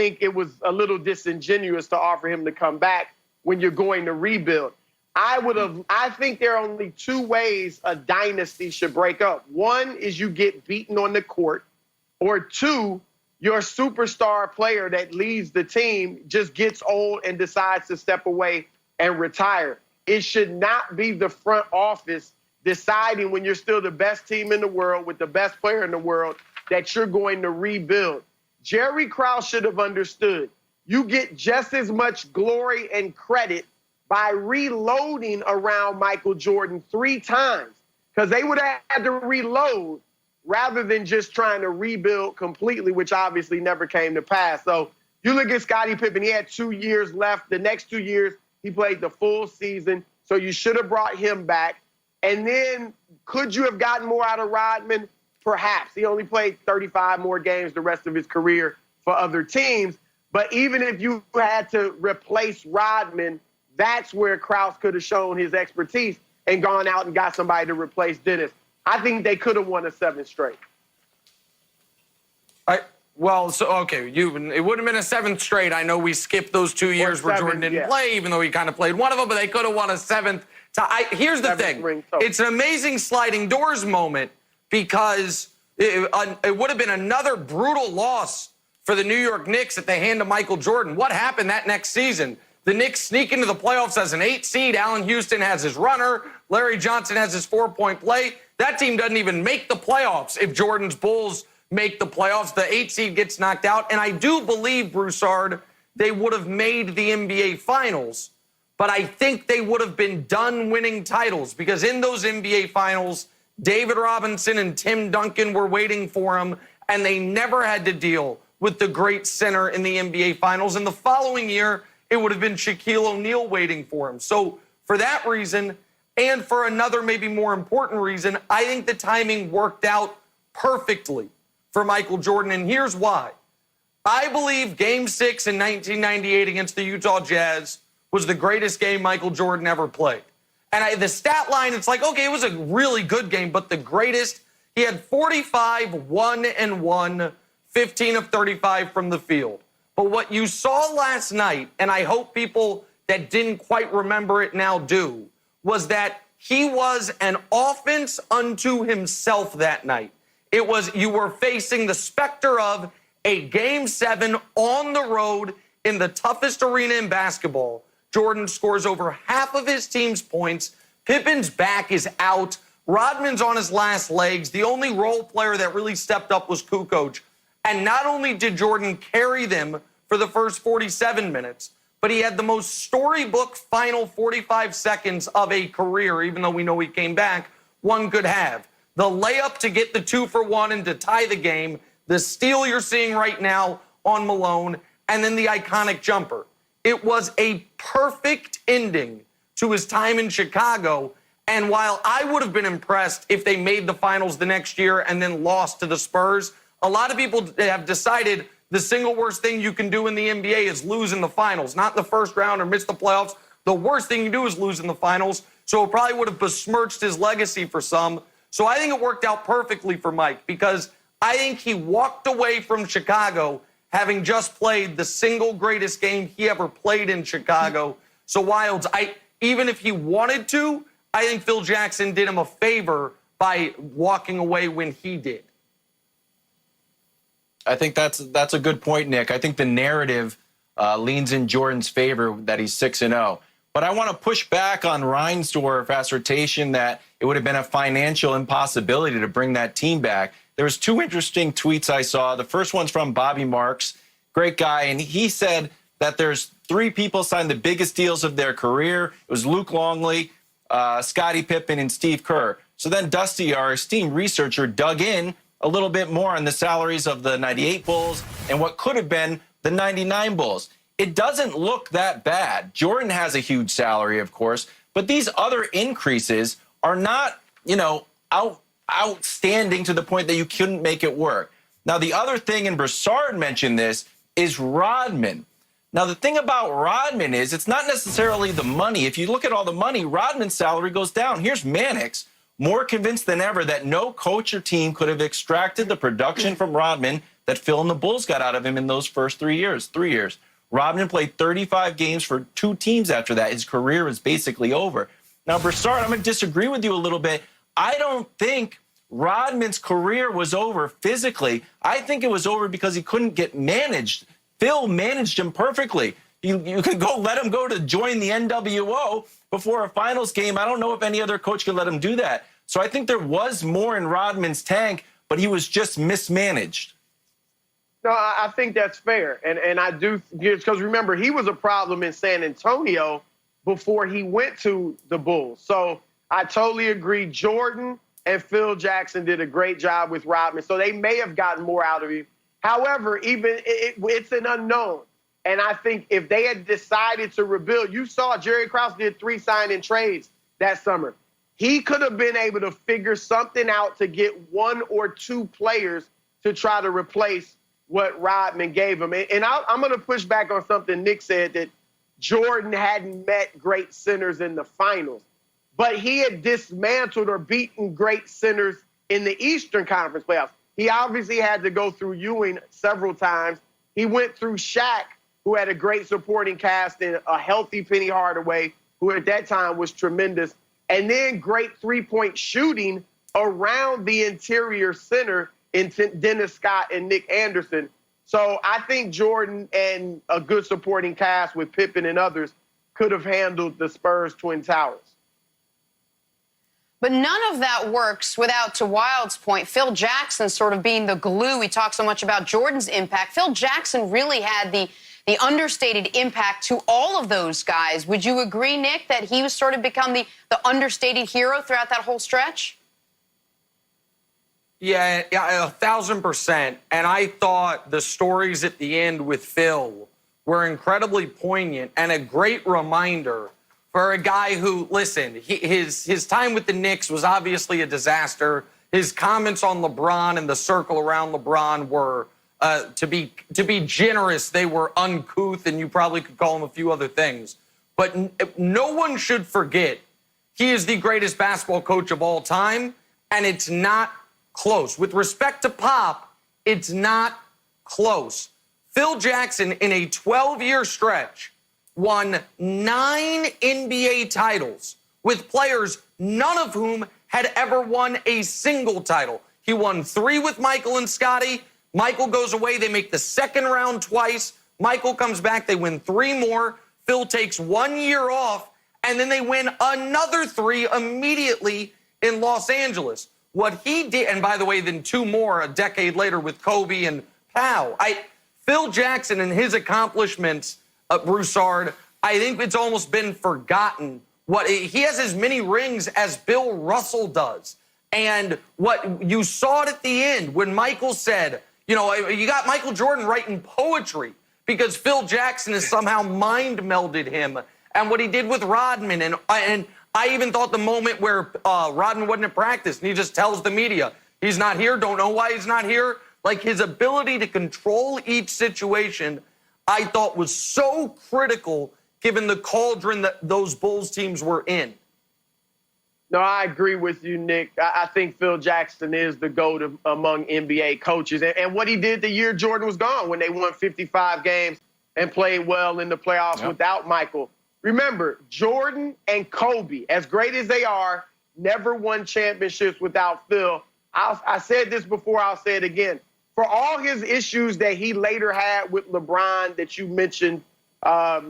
think it was a little disingenuous to offer him to come back when you're going to rebuild. I think there are only two ways a dynasty should break up. One is you get beaten on the court, or two, your superstar player that leads the team just gets old and decides to step away and retire. It should not be the front office deciding when you're still the best team in the world with the best player in the world that you're going to rebuild. Jerry Krause should have understood. You get just as much glory and credit by reloading around Michael Jordan 3 times, because they would have had to reload rather than just trying to rebuild completely, which obviously never came to pass. So you look at Scottie Pippen, he had 2 years left. The next 2 years, he played the full season, so you should have brought him back. And then could you have gotten more out of Rodman? Perhaps. He only played 35 more games the rest of his career for other teams. But even if you had to replace Rodman, that's where Krause could have shown his expertise and gone out and got somebody to replace Dennis. I think they could have won a 7th straight. It would have been a 7th straight. I know we skipped those 2 years where Jordan didn't play, even though he kind of played one of them, but they could have won a 7th. Here's the thing. It's an amazing sliding doors moment because it would have been another brutal loss for the New York Knicks at the hand of Michael Jordan. What happened that next season? The Knicks sneak into the playoffs as an 8 seed. Allen Houston has his runner. Larry Johnson has his 4-point play. That team doesn't even make the playoffs if Jordan's Bulls make the playoffs. The 8 seed gets knocked out. And I do believe, Broussard, they would have made the NBA Finals. But I think they would have been done winning titles because in those NBA Finals, David Robinson and Tim Duncan were waiting for them, and they never had to deal with the great center in the NBA Finals. And the following year, it would have been Shaquille O'Neal waiting for him. So for that reason, and for another maybe more important reason, I think the timing worked out perfectly for Michael Jordan, and here's why. I believe Game 6 in 1998 against the Utah Jazz was the greatest game Michael Jordan ever played. And the stat line, it's like, okay, it was a really good game, but the greatest, he had 45, 1-1, 15 of 35 from the field. But what you saw last night, and I hope people that didn't quite remember it now do, was that he was an offense unto himself that night. It was, you were facing the specter of a Game 7 on the road in the toughest arena in basketball. Jordan scores over half of his team's points. Pippen's back is out. Rodman's on his last legs. The only role player that really stepped up was Kukoc. And not only did Jordan carry them for the first 47 minutes, but he had the most storybook final 45 seconds of a career, even though we know he came back, one could have. The layup to get the 2-for-1 and to tie the game, the steal you're seeing right now on Malone, and then the iconic jumper. It was a perfect ending to his time in Chicago. And while I would have been impressed if they made the finals the next year and then lost to the Spurs, a lot of people have decided the single worst thing you can do in the NBA is lose in the finals, not the first round or miss the playoffs. The worst thing you do is lose in the finals. So it probably would have besmirched his legacy for some. So I think it worked out perfectly for Mike because I think he walked away from Chicago having just played the single greatest game he ever played in Chicago. So Wildes, even if he wanted to, I think Phil Jackson did him a favor by walking away when he did. I think that's a good point, Nick. I think the narrative leans in Jordan's favor that he's 6-0. But I want to push back on Reinsdorf's assertion that it would have been a financial impossibility to bring that team back. There was 2 interesting tweets I saw. The first one's from Bobby Marks, great guy, and he said that there's 3 people signed the biggest deals of their career. It was Luke Longley, Scottie Pippen, and Steve Kerr. So then Dusty, our esteemed researcher, dug in a little bit more on the salaries of the 98 Bulls and what could have been the 99 Bulls. It doesn't look that bad. Jordan has a huge salary, of course, but these other increases are not, outstanding to the point that you couldn't make it work. Now, the other thing, and Broussard mentioned this, is Rodman. Now, the thing about Rodman is it's not necessarily the money. If you look at all the money, Rodman's salary goes down. Here's Mannix, more convinced than ever that no coach or team could have extracted the production from Rodman that Phil and the Bulls got out of him in those first 3 years. Rodman played 35 games for 2 teams after that. His career is basically over. Now, Broussard, I'm going to disagree with you a little bit. I don't think Rodman's career was over physically. I think it was over because he couldn't get managed. Phil managed him perfectly. You could let him go to join the NWO before a finals game. I don't know if any other coach could let him do that. So I think there was more in Rodman's tank, but he was just mismanaged. No, I think that's fair. And I do, because remember, he was a problem in San Antonio before he went to the Bulls. So I totally agree. Jordan and Phil Jackson did a great job with Rodman, so they may have gotten more out of him. However, it's an unknown. And I think if they had decided to rebuild, you saw Jerry Krause did 3 sign-in trades that summer. He could have been able to figure something out to get 1 or 2 players to try to replace what Rodman gave him. And I'm going to push back on something Nick said, that Jordan hadn't met great centers in the finals. But he had dismantled or beaten great centers in the Eastern Conference playoffs. He obviously had to go through Ewing several times. He went through Shaq, who had a great supporting cast, and a healthy Penny Hardaway, who at that time was tremendous. And then great three-point shooting around the interior center in Dennis Scott and Nick Anderson. So I think Jordan and a good supporting cast with Pippen and others could have handled the Spurs' Twin Towers. But none of that works without, to Wild's point, Phil Jackson sort of being the glue. We talk so much about Jordan's impact. Phil Jackson really had the understated impact to all of those guys. Would you agree, Nick, that he was sort of become the understated hero throughout that whole stretch? Yeah, 1,000%. And I thought the stories at the end with Phil were incredibly poignant and a great reminder for a guy who, listen, his time with the Knicks was obviously a disaster. His comments on LeBron and the circle around LeBron were, to be generous, they were uncouth, and you probably could call him a few other things. But no one should forget he is the greatest basketball coach of all time, and it's not close. With respect to Pop, it's not close. Phil Jackson, in a 12-year stretch, won 9 NBA titles with players, none of whom had ever won a single title. He won 3 with Michael and Scottie. Michael goes away. They make the second round twice. Michael comes back. They win 3 more. Phil takes 1 year off, and then they win another 3 immediately in Los Angeles. What he did, and by the way, then 2 more a decade later with Kobe and Powell. Phil Jackson and his accomplishments, Broussard, I think it's almost been forgotten. He has as many rings as Bill Russell does. And what you saw it at the end when Michael said, you know, you got Michael Jordan writing poetry because Phil Jackson has somehow mind melded him. And what he did with Rodman, and I even thought the moment where Rodman wasn't at practice and he just tells the media, he's not here, don't know why he's not here. Like, his ability to control each situation, I thought was so critical given the cauldron that those Bulls teams were in. No, I agree with you, Nick. I think Phil Jackson is the GOAT among NBA coaches. And what he did the year Jordan was gone, when they won 55 games and played well in the playoffs without Michael. Remember, Jordan and Kobe, as great as they are, never won championships without Phil. I said this before, I'll say it again. For all his issues that he later had with LeBron that you mentioned,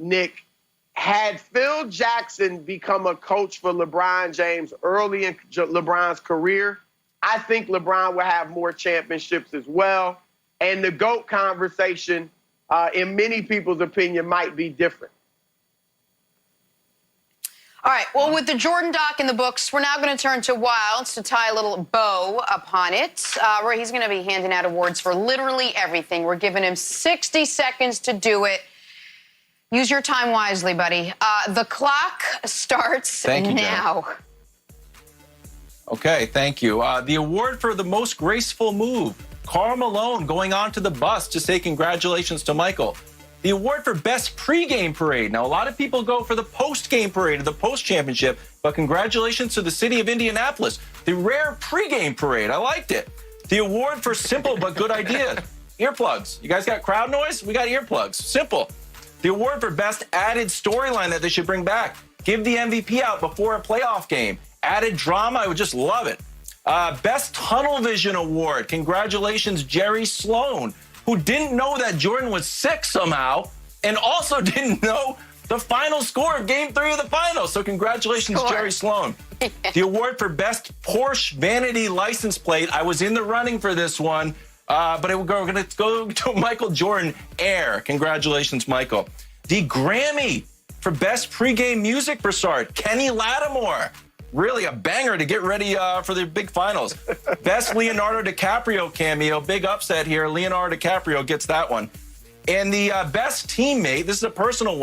Nick, had Phil Jackson become a coach for LeBron James early in LeBron's career, I think LeBron will have more championships as well. And the GOAT conversation, in many people's opinion, might be different. All right, well, with the Jordan doc in the books, we're now going to turn to Wilds to tie a little bow upon it, where he's going to be handing out awards for literally everything. We're giving him 60 seconds to do it. Use your time wisely, buddy. The clock starts now. Jen. Okay, thank you. The award for the most graceful move, Karl Malone going on to the bus to say congratulations to Michael. The award for best pregame parade. Now, a lot of people go for the post-game parade or the post-championship, but congratulations to the city of Indianapolis. The rare pregame parade, I liked it. The award for simple but good idea. Earplugs. You guys got crowd noise? We got earplugs. Simple. The award for best added storyline that they should bring back. Give the MVP out before a playoff game. Added drama, I would just love it. Best Tunnel Vision Award. Congratulations, Jerry Sloan, who didn't know that Jordan was sick somehow and also didn't know the final score of Game 3 of the finals. So congratulations, Jerry Sloan. The award for best Porsche vanity license plate. I was in the running for this one, but we're going to go to Michael Jordan Air. Congratulations, Michael. The Grammy for best pregame music, Broussard. Kenny Lattimore. Really a banger to get ready for the big finals. Best Leonardo DiCaprio cameo. Big upset here. Leonardo DiCaprio gets that one. And the best teammate, this is a personal one.